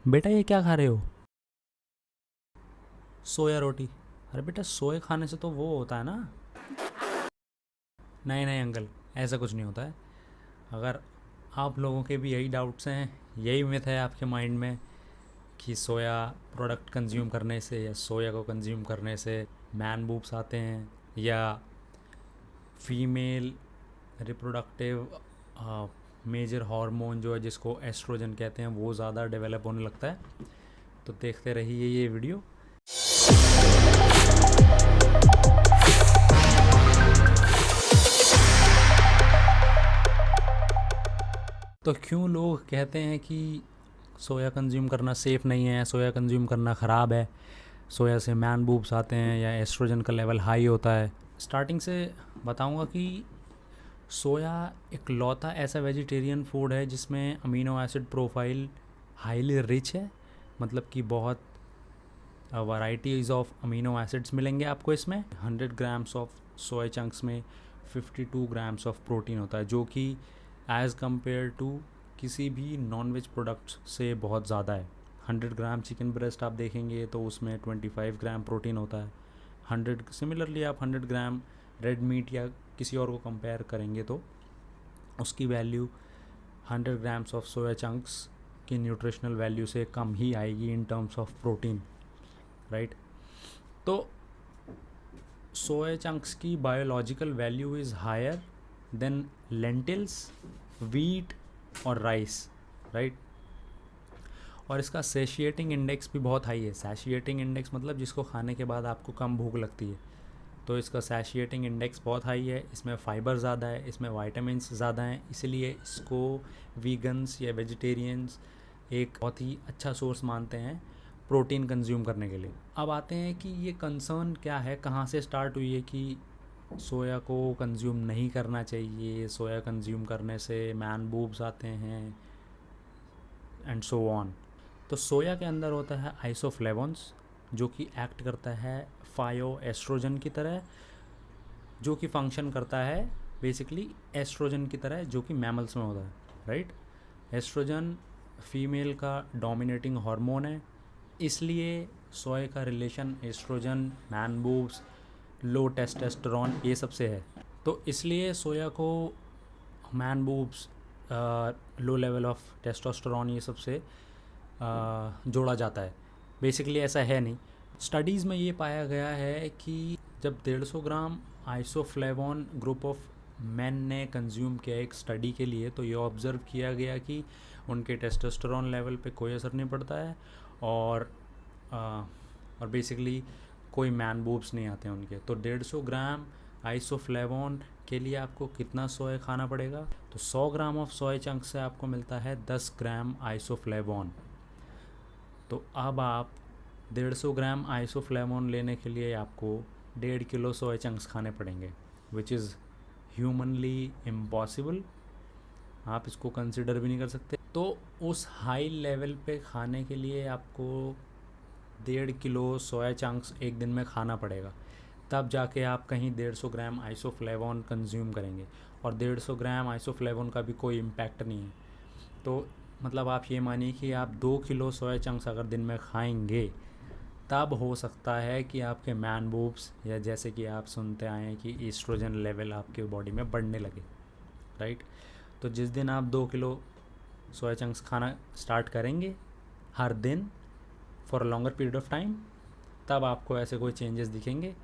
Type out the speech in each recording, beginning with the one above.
बेटा ये क्या खा रहे हो? सोया रोटी। अरे बेटा सोए खाने से तो वो होता है ना। नहीं नहीं अंकल, ऐसा कुछ नहीं होता है। अगर आप लोगों के भी यही डाउट्स हैं, यही मिथ है आपके माइंड में कि सोया प्रोडक्ट कंज्यूम करने से या सोया को कंज्यूम करने से मैन बूब्स आते हैं या फीमेल रिप्रोडक्टिव मेजर हार्मोन जो है जिसको एस्ट्रोजन कहते हैं वो ज़्यादा डेवलप होने लगता है, तो देखते रहिए ये वीडियो। तो क्यों लोग कहते हैं कि सोया कंज्यूम करना सेफ़ नहीं है, सोया कंज्यूम करना ख़राब है, सोया से मैन बूब्स आते हैं या एस्ट्रोजन का लेवल हाई होता है। स्टार्टिंग से बताऊंगा कि सोया एक लौता ऐसा वेजिटेरियन फूड है जिसमें amino acid profile highly rich है। मतलब कि बहुत वैराइटीज़ ऑफ अमीनो एसिड्स मिलेंगे आपको इसमें। 100 ग्राम्स ऑफ सोया चंक्स में 52 ग्राम्स ऑफ प्रोटीन होता है, जो कि एज़ कम्पेयर टू किसी भी नॉन वेज प्रोडक्ट से बहुत ज़्यादा है। 100 ग्राम चिकन ब्रेस्ट आप देखेंगे तो उसमें 25 ग्राम प्रोटीन होता है। 100 सिमिलरली आप 100 ग्राम रेड मीट या किसी और को कंपेयर करेंगे तो उसकी value 100 grams of soya chunks की न्यूट्रिशनल वैल्यू से कम ही आएगी in terms of protein, right. तो सोया चंक्स की biological value is higher than lentils, wheat और राइस, राइट। और इसका सेशिएटिंग इंडेक्स भी बहुत हाई है। सैशिएटिंग इंडेक्स मतलब जिसको खाने के बाद आपको कम भूख लगती है, तो इसका सैशिएटिंग इंडेक्स बहुत हाई है। इसमें फ़ाइबर ज़्यादा है, इसमें वाइटामिन्स ज़्यादा हैं, इसलिए इसको वीगन्स या वेजिटेरियंस एक बहुत ही अच्छा सोर्स मानते हैं प्रोटीन कंज्यूम करने के लिए। अब आते हैं कि ये कंसर्न क्या है, कहाँ से स्टार्ट हुई है कि सोया को कंज्यूम नहीं करना चाहिए, सोया कंज्यूम करने से मैन बूब्स आते हैं एंड सो ऑन। तो सोया के अंदर होता है आइसोफ्लेवोन्स, जो कि एक्ट करता है फायो एस्ट्रोजन की तरह, जो कि फंक्शन करता है बेसिकली एस्ट्रोजन की तरह, जो कि मैमल्स में होता है, राइट। एस्ट्रोजन फीमेल का डोमिनेटिंग हार्मोन है, इसलिए सोया का रिलेशन एस्ट्रोजन, मैन बूब्स, लो टेस्टोस्टेरोन ये सब से है। तो इसलिए सोया को man boobs, low level of testosterone ये सब से जोड़ा जाता है। बेसिकली ऐसा है नहीं। स्टडीज़ में ये पाया गया है कि जब 150 ग्राम आइसोफ्लेवोन ग्रुप ऑफ मैन ने कंज्यूम किया एक स्टडी के लिए, तो ये ऑब्ज़र्व किया गया कि उनके टेस्टोस्टेरोन लेवल पे कोई असर नहीं पड़ता है और बेसिकली कोई मैन बूब्स नहीं आते हैं उनके। तो 150 ग्राम आइसोफ्लेवोन के लिए आपको कितना सोया खाना पड़ेगा? तो 100 ग्राम ऑफ सोया चंक से आपको मिलता है 10 ग्राम आइसोफ्लेवोन। तो अब आप 150 ग्राम आइसोफ्लेवोन लेने के लिए आपको 1.5 किलो सोया चंक्स खाने पड़ेंगे, विच इज़ ह्यूमनली इम्पॉसिबल। आप इसको कंसिडर भी नहीं कर सकते। तो उस हाई लेवल पे खाने के लिए आपको 1.5 किलो सोया चंक्स एक दिन में खाना पड़ेगा, तब जाके आप कहीं 150 ग्राम आइसोफ्लेवोन कंज्यूम करेंगे। और 150 ग्राम आइसोफ्लेवोन का भी कोई इम्पैक्ट नहीं है। तो मतलब आप ये मानिए कि आप 2 किलो सोया चंक्स अगर दिन में खाएंगे, तब हो सकता है कि आपके मैन बूब्स या जैसे कि आप सुनते आए हैं कि ईस्ट्रोजन लेवल आपके बॉडी में बढ़ने लगे, राइट। तो जिस दिन आप 2 किलो सोया चंक्स खाना स्टार्ट करेंगे हर दिन for a longer period of time, तब आपको ऐसे कोई चेंजेस दिखेंगे।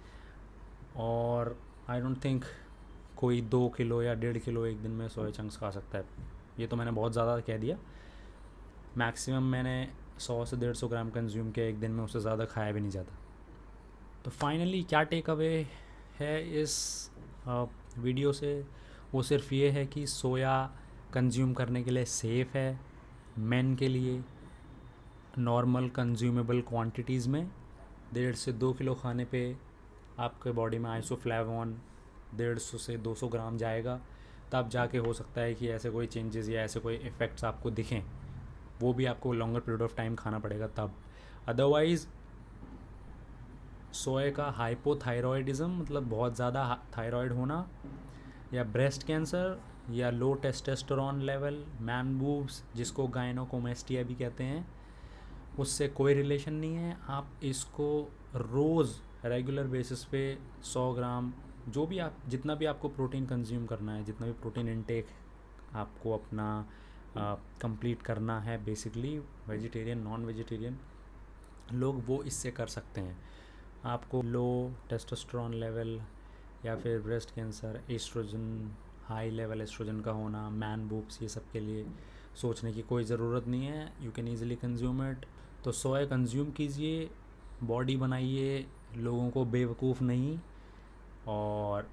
और आई डोंट थिंक कोई 2 किलो या 1.5 किलो एक दिन में सोया चंक्स खा सकता है। ये तो मैंने बहुत ज़्यादा कह दिया। मैक्सिमम मैंने 100 से 150 ग्राम कंज्यूम किया एक दिन में, उससे ज़्यादा खाया भी नहीं जाता। तो फाइनली क्या टेक अवे है इस वीडियो से? वो सिर्फ ये है कि सोया कंज्यूम करने के लिए सेफ़ है मेन के लिए, नॉर्मल कंज्यूमेबल क्वांटिटीज़ में। 1.5 से 2 किलो खाने पे आपके बॉडी में आइसोफ्लेवोन 150 से 200 ग्राम जाएगा, तब जाके हो सकता है कि ऐसे कोई चेंजेस या ऐसे कोई इफ़ेक्ट्स आपको दिखें। वो भी आपको लॉन्गर पीरियड ऑफ टाइम खाना पड़ेगा तब। अदरवाइज़ सोए का हाइपोथायरॉयडिज्म मतलब बहुत ज़्यादा थायराइड होना, या ब्रेस्ट कैंसर, या लो टेस्टोस्टेरोन लेवल, मैन बूब्स जिसको गायनोकोमेस्टिया भी कहते हैं, उससे कोई रिलेशन नहीं है। आप इसको रोज़ रेगुलर बेसिस पे 100 ग्राम, जो भी आप, जितना भी आपको प्रोटीन कंज्यूम करना है, जितना भी प्रोटीन इनटेक आपको अपना कंप्लीट करना है, बेसिकली वेजिटेरियन नॉन वेजिटेरियन लोग वो इससे कर सकते हैं। आपको लो टेस्टोस्टेरोन लेवल या फिर breast cancer, oestrogen, high level oestrogen का होना, मैन बूब्स, ये सब के लिए सोचने की कोई ज़रूरत नहीं है। You can easily consume it. तो सोया कंज्यूम कीजिए, बॉडी बनाइए, लोगों को बेवकूफ़ नहीं। और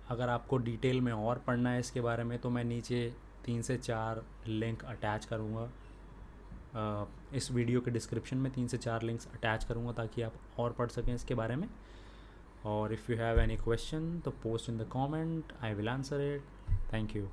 अगर आपको डिटेल में और पढ़ना है इसके बारे में तो मैं नीचे 3 से 4 लिंक अटैच करूँगा। इस वीडियो के डिस्क्रिप्शन में 3 से 4 लिंक्स अटैच करूँगा ताकि आप और पढ़ सकें इसके बारे में। और if you have any question तो post in the comment, I will answer it. Thank you.